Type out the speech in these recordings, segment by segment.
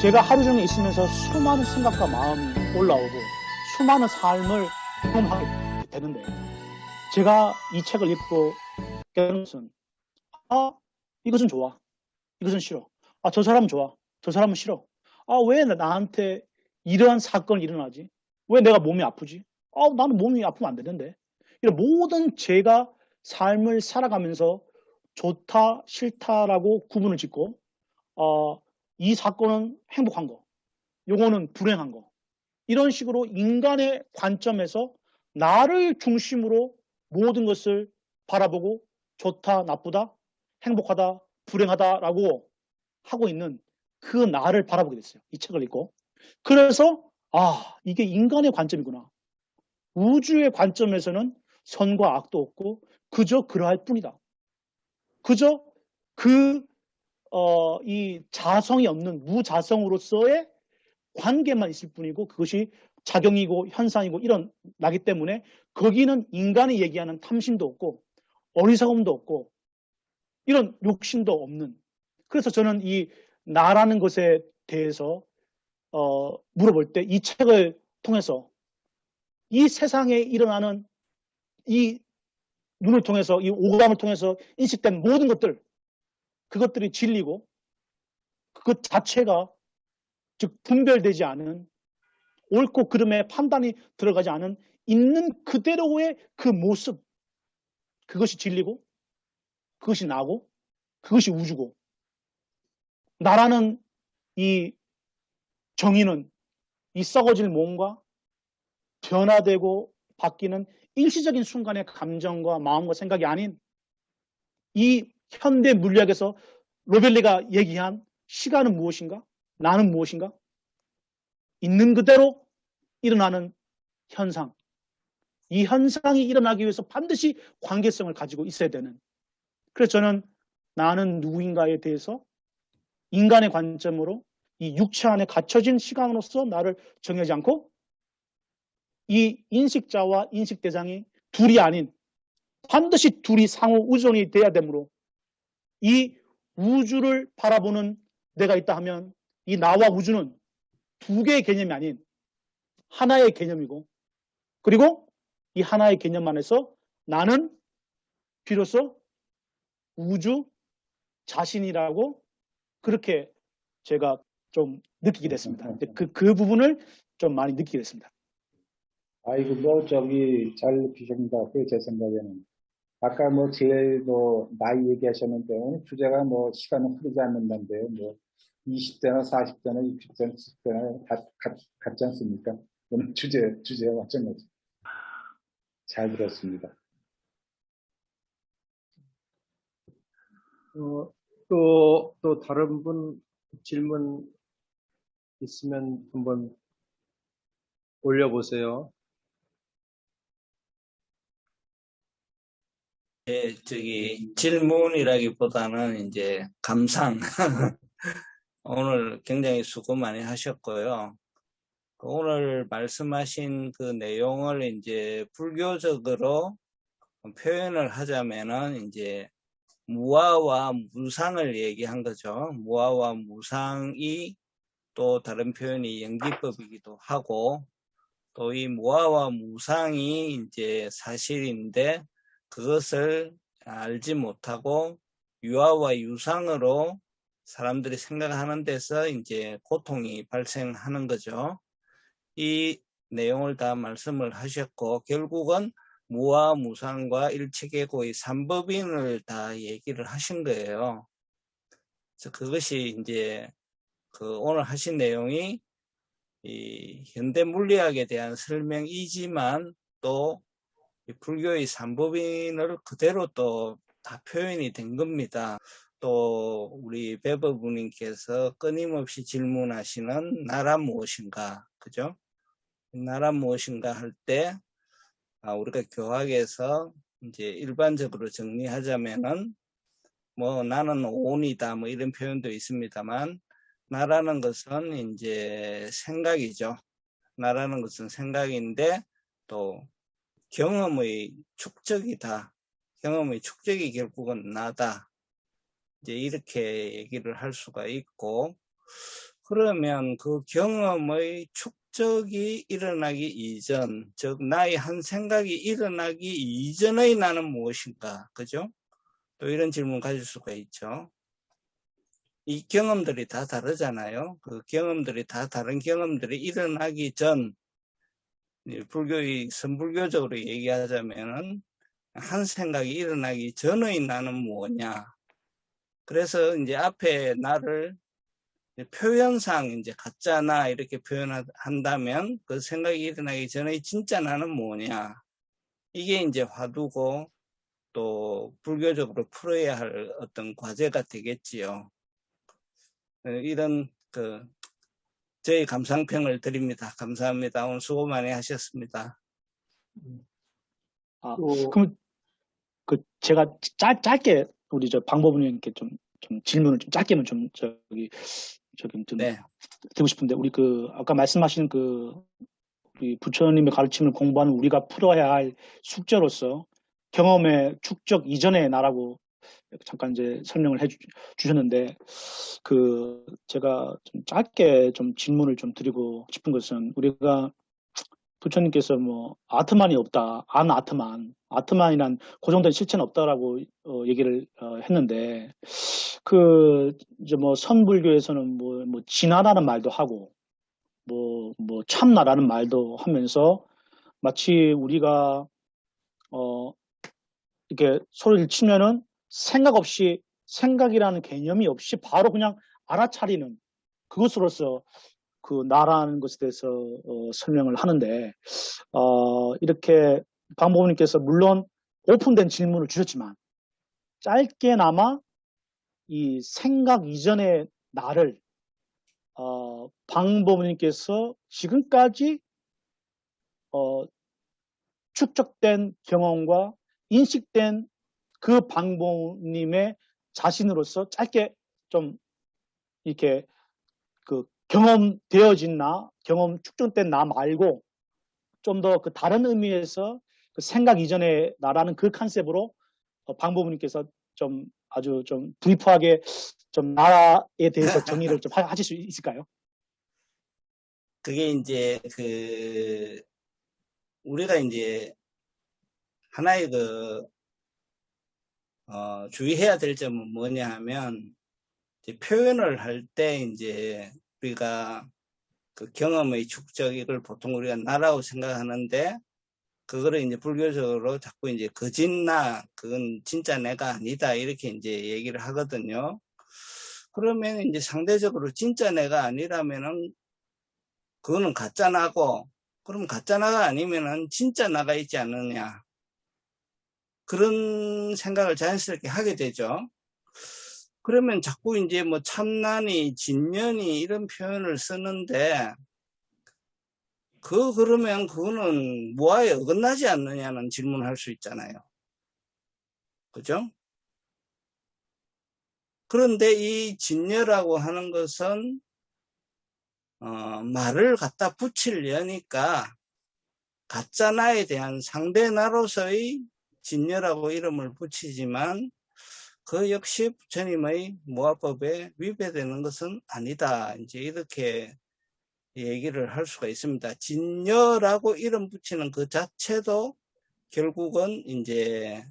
제가 하루 종일 있으면서 수많은 생각과 마음이 올라오고 수많은 삶을 경험하게 되는데 제가 이 책을 읽고 깨달은 것은 이것은 좋아. 이것은 싫어. 저 사람은 좋아. 저 사람은 싫어. 왜 나한테 이러한 사건이 일어나지? 왜 내가 몸이 아프지? 나는 몸이 아프면 안 되는데. 이런 모든 제가 삶을 살아가면서 좋다, 싫다라고 구분을 짓고, 이 사건은 행복한 거, 요거는 불행한 거. 이런 식으로 인간의 관점에서 나를 중심으로 모든 것을 바라보고 좋다, 나쁘다, 행복하다, 불행하다라고 하고 있는 그 나를 바라보게 됐어요. 이 책을 읽고. 그래서 이게 인간의 관점이구나. 우주의 관점에서는 선과 악도 없고 그저 그러할 뿐이다. 그저 이 자성이 없는 무자성으로서의 관계만 있을 뿐이고 그것이 작용이고 현상이고 나기 때문에 거기는 인간이 얘기하는 탐심도 없고 어리석음도 없고 이런 욕심도 없는. 그래서 저는 이 나라는 것에 대해서 물어볼 때 이 책을 통해서 이 세상에 일어나는 이 눈을 통해서 이 오감을 통해서 인식된 모든 것들 그것들이 진리고 그것 자체가 즉 분별되지 않은 옳고 그름의 판단이 들어가지 않은 있는 그대로의 그 모습 그것이 진리고 그것이 나고 그것이 우주고 나라는 이 정의는 이 썩어질 몸과 변화되고 바뀌는 일시적인 순간의 감정과 마음과 생각이 아닌 이 현대 물리학에서 로벨리가 얘기한 시간은 무엇인가? 나는 무엇인가? 있는 그대로 일어나는 현상. 이 현상이 일어나기 위해서 반드시 관계성을 가지고 있어야 되는. 그래서 저는 나는 누구인가에 대해서 인간의 관점으로 이 육체 안에 갇혀진 시간으로서 나를 정하지 않고 이 인식자와 인식대상이 둘이 아닌 반드시 둘이 상호 의존이 돼야 되므로 이 우주를 바라보는 내가 있다 하면 이 나와 우주는 두 개의 개념이 아닌 하나의 개념이고 그리고 이 하나의 개념 안에서 나는 비로소 우주 자신이라고 그렇게 제가 좀 느끼게 됐습니다. 그 부분을 좀 많이 느끼게 됐습니다. 아이고, 잘 느끼십니다. 제 생각에는. 아까 제일 나이 얘기하셨는데, 오늘 주제가 시간은 흐르지 않는다는데요. 20대나 40대나 60대나 70대나 같지 않습니까? 오늘 주제와 마찬가지. 잘 들었습니다. 또 다른 분 질문 있으면 한번 올려보세요. 질문이라기보다는 이제 감상. 오늘 굉장히 수고 많이 하셨고요. 오늘 말씀하신 그 내용을 이제 불교적으로 표현을 하자면은 이제 무아와 무상을 얘기한 거죠. 무아와 무상이 또 다른 표현이 연기법이기도 하고 또 이 무아와 무상이 이제 사실인데 그것을 알지 못하고 유아와 유상으로 사람들이 생각하는 데서 이제 고통이 발생하는 거죠. 이 내용을 다 말씀을 하셨고 결국은 무아 무상과 일체계고의 삼법인을 다 얘기를 하신 거예요. 그래서 그것이 이제 오늘 하신 내용이 이 현대 물리학에 대한 설명이지만 또 불교의 삼법인을 그대로 또 다 표현이 된 겁니다. 또 우리 배버부님께서 끊임없이 질문하시는 나라 무엇인가, 그죠? 나라 무엇인가 할 때 우리가 교학에서 이제 일반적으로 정리하자면은 나는 오온이다 이런 표현도 있습니다만 나라는 것은 이제 생각이죠. 나라는 것은 생각인데 또 경험의 축적이다. 경험의 축적이 결국은 나다. 이제 이렇게 얘기를 할 수가 있고 그러면 그 경험의 축적이 일어나기 이전, 즉 나의 한 생각이 일어나기 이전의 나는 무엇인가? 그죠? 또 이런 질문 가질 수가 있죠. 이 경험들이 다 다르잖아요. 그 경험들이 다 다른 경험들이 일어나기 전, 불교의 선불교적으로 얘기하자면은 한 생각이 일어나기 전의 나는 뭐냐. 그래서 이제 앞에 나를 표현상 이제 가짜 나 이렇게 표현한다면 그 생각이 일어나기 전에 진짜 나는 뭐냐. 이게 이제 화두고 또 불교적으로 풀어야 할 어떤 과제가 되겠지요. 이런 저희 감상평을 드립니다. 감사합니다. 오늘 수고 많이 하셨습니다. 그럼 제가 짧게 우리 방법님께 좀 질문을 좀 짧게만 좀 네. 드리고 싶은데, 우리 아까 말씀하신 우리 부처님의 가르침을 공부하는 우리가 풀어야 할 숙제로서 경험의 축적 이전의 나라고 잠깐 이제 설명을 주셨는데, 제가 좀 짧게 좀 질문을 좀 드리고 싶은 것은, 우리가 부처님께서 아트만이 없다, 아트만이란 고정된 실체는 없다라고 얘기를 했는데, 이제 선불교에서는 진화라는 말도 하고, 참나라는 말도 하면서, 마치 우리가 이렇게 소리를 치면은 생각이라는 개념이 없이 바로 그냥 알아차리는 그것으로서 나라는 것에 대해서 설명을 하는데, 이렇게 방법님께서 물론 오픈된 질문을 주셨지만, 짧게나마 이 생각 이전의 나를 방법님께서 지금까지 축적된 경험과 인식된 그 방법님의 자신으로서 짧게 좀 이렇게 경험되어진 경험 축적된 나 말고 좀 더 다른 의미에서 생각 이전의 나라는 그 컨셉으로 방법님께서 좀 아주 좀 브리프하게 좀 나라에 대해서 정의를 좀 하실 수 있을까요? 그게 이제 우리가 이제 하나의 주의해야 될 점은 뭐냐 하면, 이제 표현을 할 때 이제 우리가 경험의 축적, 이걸 보통 우리가 나라고 생각하는데, 그거를 이제 불교적으로 자꾸 이제 거짓나, 그건 진짜 내가 아니다, 이렇게 이제 얘기를 하거든요. 그러면 이제 상대적으로 진짜 내가 아니라면은 그거는 가짜 나고, 그럼 가짜 나가 아니면은 진짜 나가 있지 않느냐. 그런 생각을 자연스럽게 하게 되죠. 그러면 자꾸 이제 참나니, 진년이 이런 표현을 쓰는데, 그러면 그거는 뭐와에 어긋나지 않느냐는 질문을 할 수 있잖아요. 그죠? 그런데 이 진여라고 하는 것은, 말을 갖다 붙이려니까 가짜나에 대한 상대나로서의 진여라고 이름을 붙이지만, 그 역시 부처님의 무아법에 위배되는 것은 아니다. 이제 이렇게 얘기를 할 수가 있습니다. 진여라고 이름 붙이는 그 자체도 결국은 이제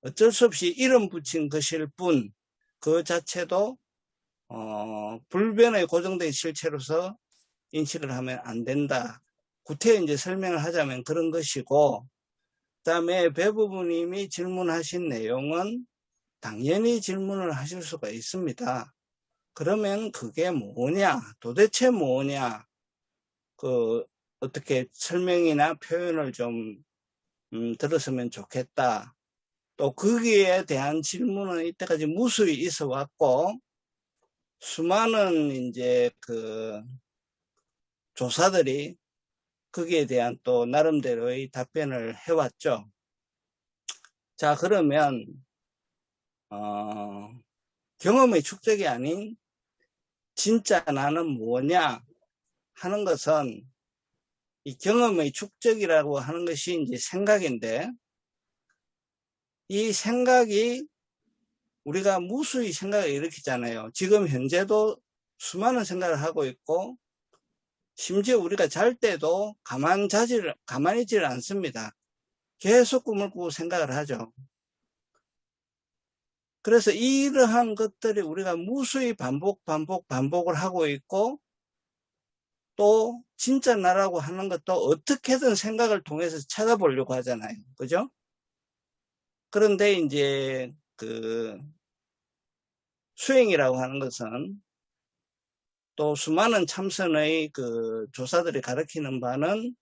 어쩔 수 없이 이름 붙인 것일 뿐, 그 자체도 불변의 고정된 실체로서 인식을 하면 안 된다. 구태여 이제 설명을 하자면 그런 것이고, 그 다음에 배부부님이 질문하신 내용은 당연히 질문을 하실 수가 있습니다. 그러면 그게 뭐냐? 도대체 뭐냐? 어떻게 설명이나 표현을 좀 들었으면 좋겠다. 또 거기에 대한 질문은 이때까지 무수히 있어 왔고, 수많은 이제 조사들이 거기에 대한 또 나름대로의 답변을 해왔죠. 자, 그러면 경험의 축적이 아닌 진짜 나는 뭐냐 하는 것은, 이 경험의 축적이라고 하는 것이 이제 생각인데, 이 생각이 우리가 무수히 생각을 일으키잖아요. 지금 현재도 수많은 생각을 하고 있고, 심지어 우리가 잘 때도 가만히 있지를 않습니다. 계속 꿈을 꾸고 생각을 하죠. 그래서 이러한 것들이 우리가 무수히 반복을 하고 있고, 또 진짜 나라고 하는 것도 어떻게든 생각을 통해서 찾아보려고 하잖아요. 그죠? 그런데 이제 그 수행이라고 하는 것은 또 수많은 참선의 그 조사들이 가리키는 바는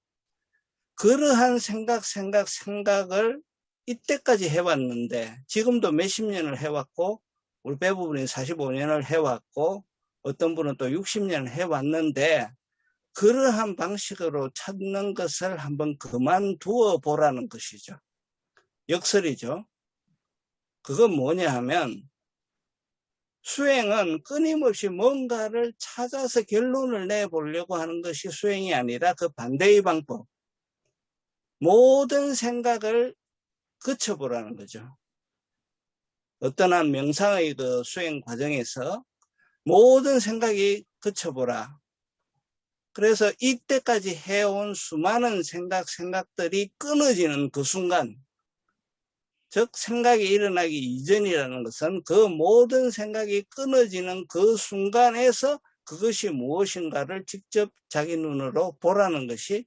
그러한 생각을 이때까지 해왔는데, 지금도 몇십 년을 해왔고, 우리 배부분이 45년을 해왔고, 어떤 분은 또 60년을 해왔는데, 그러한 방식으로 찾는 것을 한번 그만두어 보라는 것이죠. 역설이죠. 그건 뭐냐 하면, 수행은 끊임없이 뭔가를 찾아서 결론을 내보려고 하는 것이 수행이 아니라 그 반대의 방법. 모든 생각을 그쳐보라는 거죠. 어떤 한 명상의 그 수행 과정에서 모든 생각이 그쳐보라. 그래서 이때까지 해온 수많은 생각들이 끊어지는 그 순간, 즉 생각이 일어나기 이전이라는 것은 그 모든 생각이 끊어지는 그 순간에서 그것이 무엇인가를 직접 자기 눈으로 보라는 것이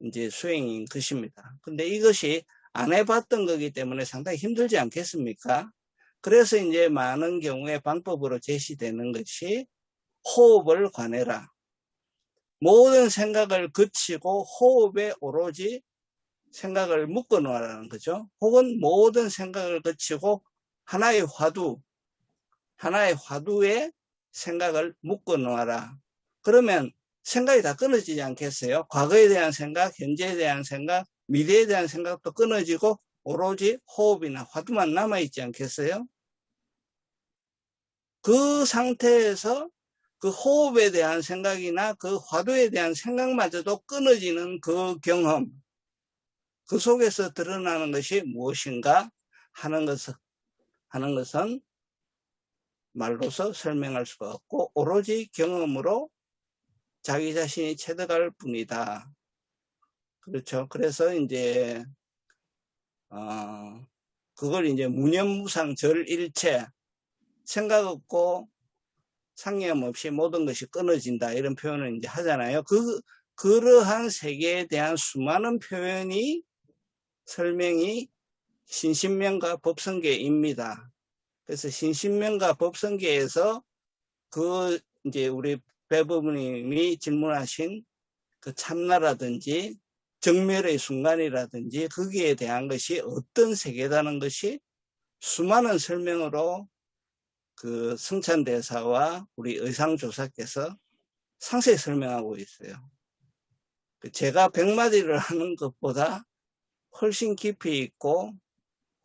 이제 수행인 것입니다. 근데 이것이 안 해봤던 거기 때문에 상당히 힘들지 않겠습니까? 그래서 이제 많은 경우에 방법으로 제시되는 것이 호흡을 관해라. 모든 생각을 그치고 호흡에 오로지 생각을 묶어 놓으라는 거죠. 혹은 모든 생각을 그치고 하나의 화두에 생각을 묶어 놓아라. 그러면 생각이 다 끊어지지 않겠어요? 과거에 대한 생각, 현재에 대한 생각, 미래에 대한 생각도 끊어지고 오로지 호흡이나 화두만 남아있지 않겠어요? 그 상태에서 그 호흡에 대한 생각이나 그 화두에 대한 생각마저도 끊어지는 그 경험, 그 속에서 드러나는 것이 무엇인가 하는 것은 말로서 설명할 수가 없고 오로지 경험으로 자기 자신이 체득할 뿐이다. 그렇죠. 그래서 이제 그걸 이제 무념무상 절일체, 생각 없고 상념 없이 모든 것이 끊어진다 이런 표현을 이제 하잖아요. 그러한 세계에 대한 수많은 표현이 설명이 신신명가 법성계입니다. 그래서 신신명가 법성계에서 그 이제 우리 배부님이 질문하신 그 참나라든지 정멸의 순간이라든지 거기에 대한 것이 어떤 세계라는 것이 수많은 설명으로 그 성찬대사와 우리 의상조사께서 상세히 설명하고 있어요. 제가 100마디를 하는 것보다 훨씬 깊이 있고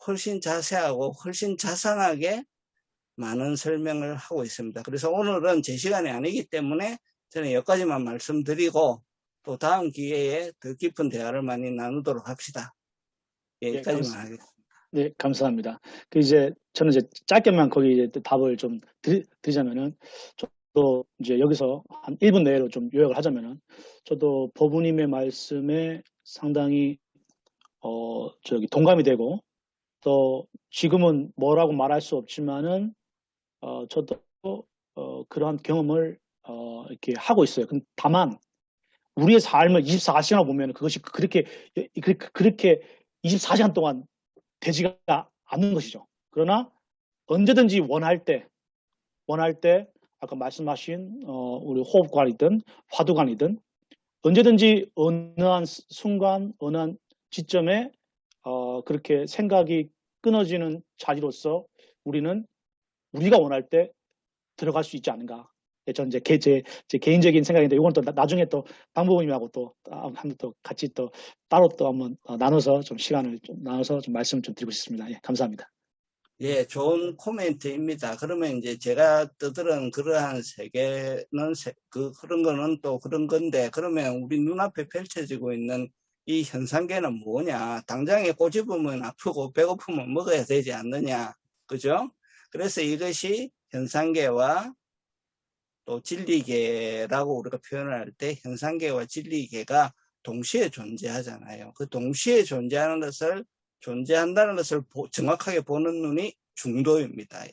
훨씬 자세하고 훨씬 자상하게 많은 설명을 하고 있습니다. 그래서 오늘은 제 시간이 아니기 때문에 저는 여기까지만 말씀드리고 또 다음 기회에 더 깊은 대화를 많이 나누도록 합시다. 여기까지만 하겠습니다. 네, 감사합니다. 이제 저는 이제 짧게만 거기 이제 답을 좀 드리자면은, 저도 이제 여기서 한 1분 내로 좀 요약을 하자면은, 저도 법우님의 말씀에 상당히 동감이 되고, 또 지금은 뭐라고 말할 수 없지만은 저도 그러한 경험을 이렇게 하고 있어요. 다만 우리의 삶을 24시간 보면 그것이 그렇게 24시간 동안 되지가 않는 것이죠. 그러나 언제든지 원할 때 아까 말씀하신 우리 호흡관이든 화두관이든 언제든지 어느 한 순간 어느 한 지점에 그렇게 생각이 끊어지는 자리로서 우리가 원할 때 들어갈 수 있지 않은가. 저는 이제 제 개인적인 생각인데, 이건 또 나중에 또 방법님하고 또 한번 또 같이 또 따로 또 한번 나눠서 좀 시간을 좀 나눠서 좀 말씀을 좀 드리고 싶습니다. 예, 감사합니다. 예, 좋은 코멘트입니다. 그러면 이제 제가 떠들은 그러한 세계는 그런 거는 또 그런 건데, 그러면 우리 눈앞에 펼쳐지고 있는 이 현상계는 뭐냐? 당장에 꼬집으면 아프고 배고프면 먹어야 되지 않느냐? 그죠? 그래서 이것이 현상계와 또 진리계라고 우리가 표현을 할 때 현상계와 진리계가 동시에 존재하잖아요. 그 동시에 존재한다는 것을 정확하게 보는 눈이 중도입니다.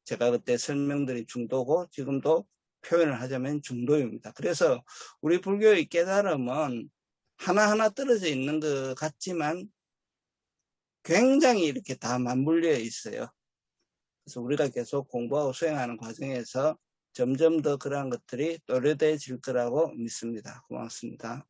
제가 그때 설명드린 중도고 지금도 표현을 하자면 중도입니다. 그래서 우리 불교의 깨달음은 하나하나 떨어져 있는 것 같지만 굉장히 이렇게 다 맞물려 있어요. 그래서 우리가 계속 공부하고 수행하는 과정에서 점점 더 그러한 것들이 또렷해질 거라고 믿습니다. 고맙습니다.